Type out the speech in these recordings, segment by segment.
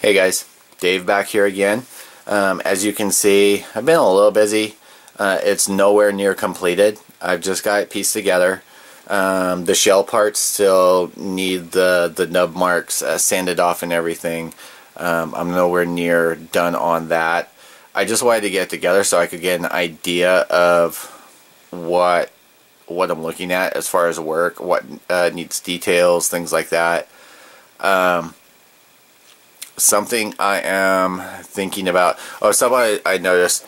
Hey guys, Dave back here again. As you can see, I've been a little busy. It's nowhere near completed. I've just got it pieced together. The shell parts still need the nub marks sanded off and everything. I'm nowhere near done on that. I just wanted to get it together so I could get an idea of what I'm looking at as far as work, what needs details, things like that. Something I am thinking about. Oh, something I noticed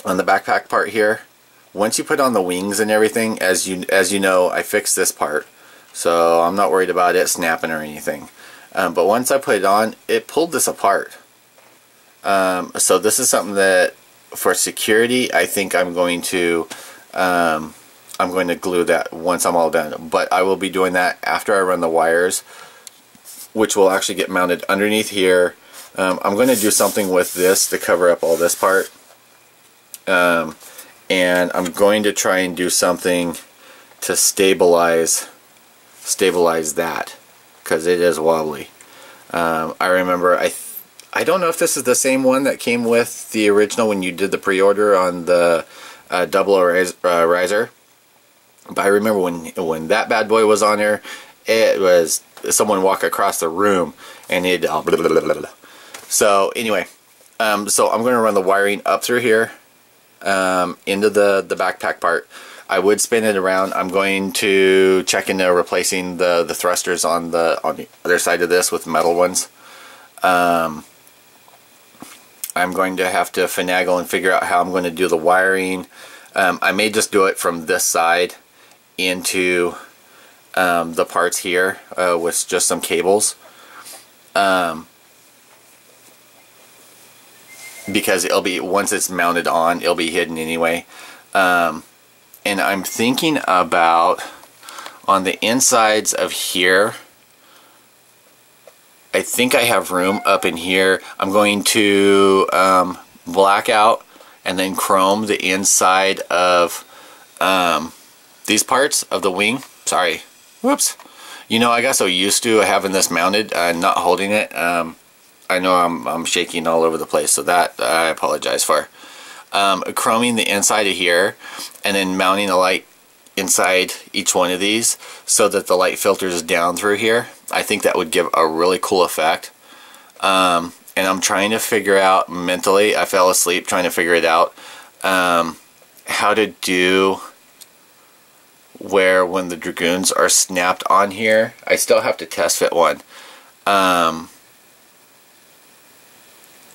on the backpack part here. Once you put on the wings and everything, as you know, I fixed this part, so I'm not worried about it snapping or anything. But once I put it on, it pulled this apart. So this is something that, for security, I think I'm going to glue that once I'm all done. But I will be doing that after I run the wires, which will actually get mounted underneath here. I'm going to do something with this to cover up all this part. And I'm going to try and do something to stabilize that, because it is wobbly. I remember, I don't know if this is the same one that came with the original when you did the pre-order on the double riser. But I remember when that bad boy was on there, it was someone walk across the room and it blah, blah, blah, blah, blah. So anyway, so I'm going to run the wiring up through here into the backpack part. I would spin it around. I'm going to check into replacing the thrusters on the other side of this with metal ones. I'm going to have to finagle and figure out how I'm going to do the wiring. I may just do it from this side into the parts here with just some cables, because it'll be, once it's mounted on, it'll be hidden anyway. And I'm thinking about, on the insides of here, I think I have room up in here. I'm going to black out and then chrome the inside of these parts of the wing. Sorry. Whoops. You know, I got so used to having this mounted and not holding it. I know I'm shaking all over the place, so that I apologize for. Chroming the inside of here and then mounting a light inside each one of these so that the light filters down through here. I think that would give a really cool effect. And I'm trying to figure out mentally, I fell asleep trying to figure it out, how to do where when the Dragoons are snapped on here. I still have to test fit one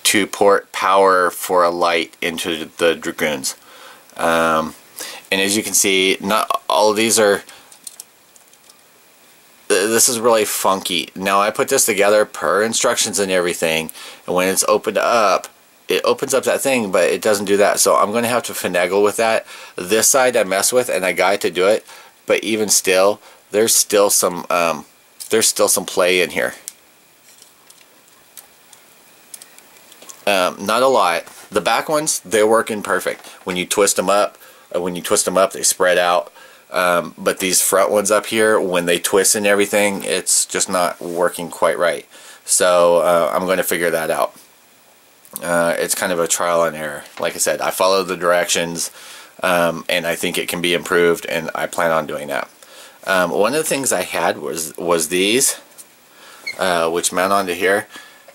to port power for a light into the Dragoons. And as you can see, not all of these are, this is really funky. Now I put this together per instructions and everything, and when it's opened up, it opens up that thing, but it doesn't do that. So I'm going to have to finagle with that. This side I mess with, and I got to do it, but even still, there's still some play in here. Not a lot. The back ones, they're working perfect. When you twist them up, they spread out. But these front ones up here, when they twist and everything, it's just not working quite right. So I'm going to figure that out. It's kind of a trial and error. Like I said, I follow the directions, and I think it can be improved, and I plan on doing that. One of the things I had was these, which mount onto here.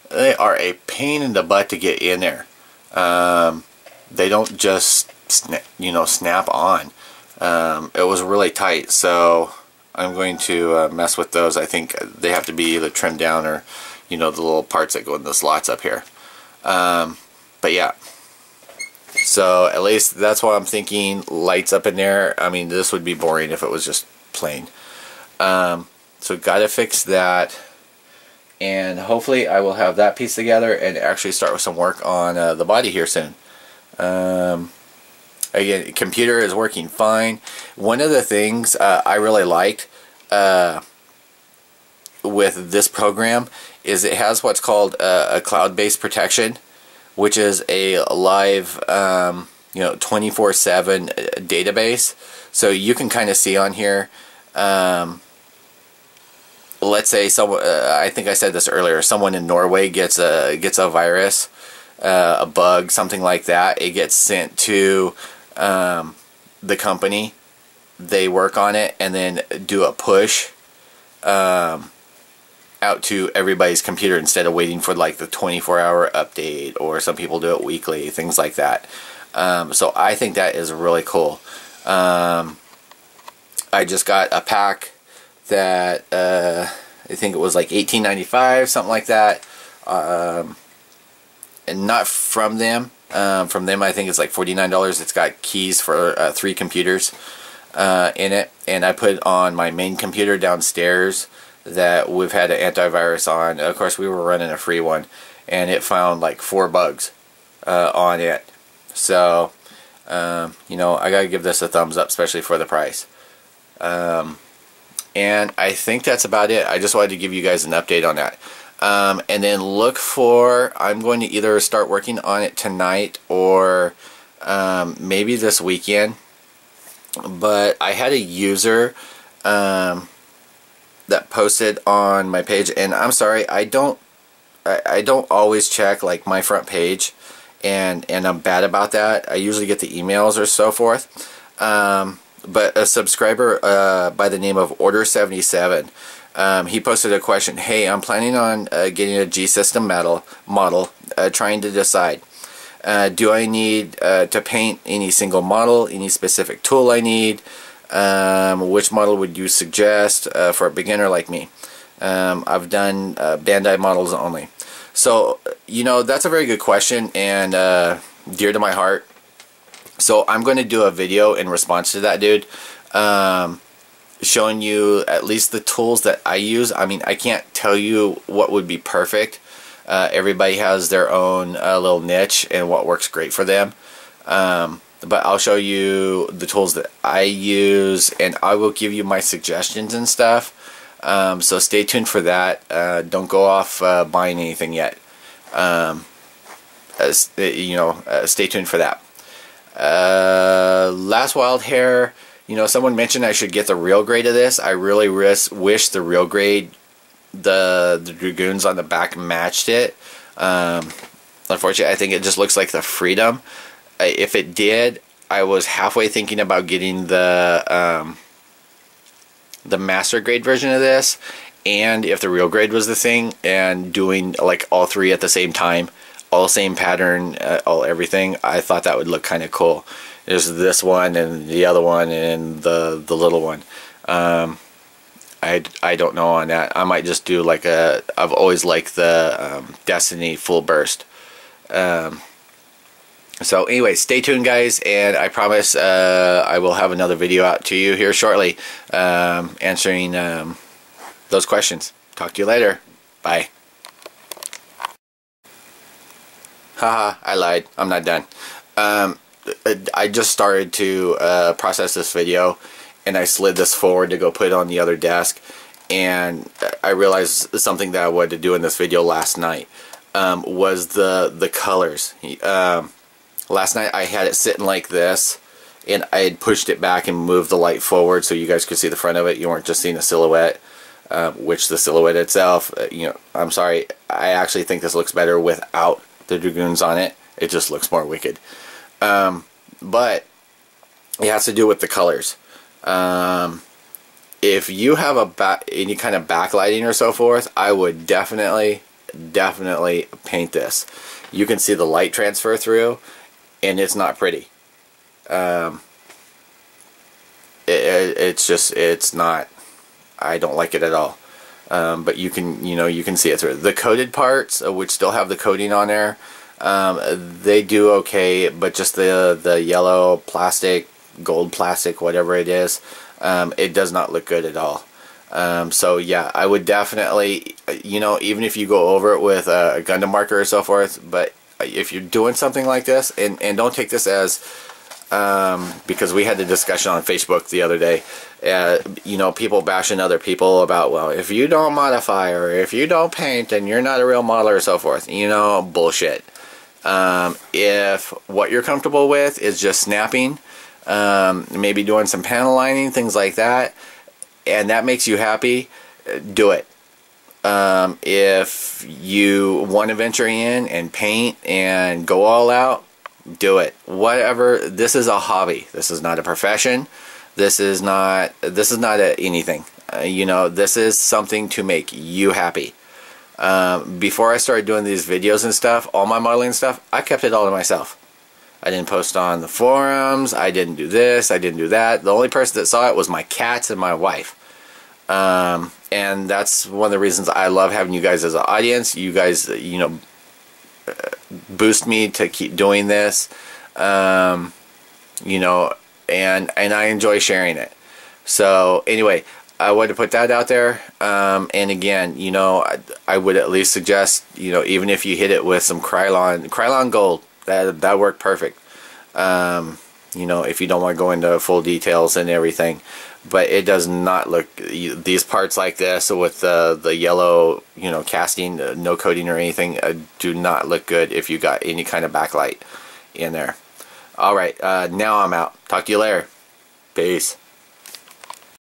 They are a pain in the butt to get in there. They don't just snap on. It was really tight, so I'm going to mess with those. I think they have to be either trimmed down or, the little parts that go in the slots up here. But yeah, so at least that's what I'm thinking. Lights up in there. I mean, this would be boring if it was just plain. So gotta fix that, and hopefully I will have that piece together and actually start with some work on the body here soon. Again, computer is working fine. One of the things I really liked with this program is it has what's called a cloud-based protection, which is a live 24/7 database. So you can kind of see on here let's say someone, I think I said this earlier, someone in Norway gets a virus, a bug, something like that. It gets sent to the company. They work on it and then do a push out to everybody's computer instead of waiting for like the 24-hour update, or some people do it weekly, things like that. So I think that is really cool. I just got a pack that I think it was like $18.95, something like that, and not from them. From them I think it's like $49. It's got keys for 3 computers in it, and I put it on my main computer downstairs that we've had an antivirus on. Of course, we were running a free one, and it found like 4 bugs on it. So you know, I gotta give this a thumbs up, especially for the price. And I think that's about it. I just wanted to give you guys an update on that. And then look for, I'm going to either start working on it tonight or maybe this weekend. But I had a user that posted on my page, and I'm sorry, I don't always check like my front page, and I'm bad about that. I usually get the emails or so forth. But a subscriber by the name of Order77, he posted a question. Hey, I'm planning on getting a G-System model, trying to decide. Do I need to paint any single model, any specific tool I need? Which model would you suggest for a beginner like me? I've done Bandai models only. So, you know, that's a very good question, and dear to my heart. So I'm going to do a video in response to that, dude, showing you at least the tools that I use. I mean, I can't tell you what would be perfect. Everybody has their own little niche and what works great for them. But I'll show you the tools that I use, and I will give you my suggestions and stuff. So stay tuned for that. Don't go off buying anything yet. You know, stay tuned for that. Last Wild Hair, you know, someone mentioned I should get the real grade of this. I really wish the real grade, the Dragoons on the back matched it. Unfortunately, I think it just looks like the Freedom. If it did, I was halfway thinking about getting the master grade version of this, and if the real grade was the thing, and doing like all 3 at the same time, all same pattern, all everything. I thought that would look kind of cool. There's this one and the other one and the little one. I don't know on that. I might just do like a, I've always liked the Destiny full burst. So anyway, stay tuned guys, and I promise I will have another video out to you here shortly answering those questions. Talk to you later. Bye. Haha, I lied. I'm not done. I just started to process this video, and I slid this forward to go put it on the other desk, and I realized something that I wanted to do in this video last night was the colors. Last night I had it sitting like this, and I had pushed it back and moved the light forward so you guys could see the front of it. You weren't just seeing a silhouette, which the silhouette itself, you know, I'm sorry, I actually think this looks better without the Dragoons on it. It just looks more wicked. But it has to do with the colors. If you have any kind of backlighting or so forth, I would definitely paint this. You can see the light transfer through, and it's not pretty. It's not, I don't like it at all. But you can see it through. The coated parts, which still have the coating on there, they do okay, but just the yellow plastic, gold plastic, whatever it is, it does not look good at all. So yeah, I would definitely, you know, even if you go over it with a Gundam marker or so forth, but if you're doing something like this, and don't take this as, because we had the discussion on Facebook the other day, you know, people bashing other people about, well, if you don't modify or if you don't paint, then you're not a real modeler or so forth. You know, bullshit. If what you're comfortable with is just snapping, maybe doing some panel lining, things like that, and that makes you happy, do it. If you want to venture in and paint and go all out, do it. Whatever. This is a hobby. This is not a profession. This is not anything. You know, this is something to make you happy. Before I started doing these videos and stuff, all my modeling stuff, I kept it all to myself. I didn't post on the forums. I didn't do this. I didn't do that. The only person that saw it was my cats and my wife. And that's one of the reasons I love having you guys as an audience. You guys, you know, boost me to keep doing this. You know, and I enjoy sharing it. So anyway, I wanted to put that out there. And again, you know, I would at least suggest, you know, even if you hit it with some Krylon Gold, that worked perfect. You know, if you don't want to go into full details and everything, but it does not look, these parts like this with the yellow, you know, casting, no coating or anything, do not look good if you got any kind of backlight in there. All right, now I'm out. Talk to you later. Peace.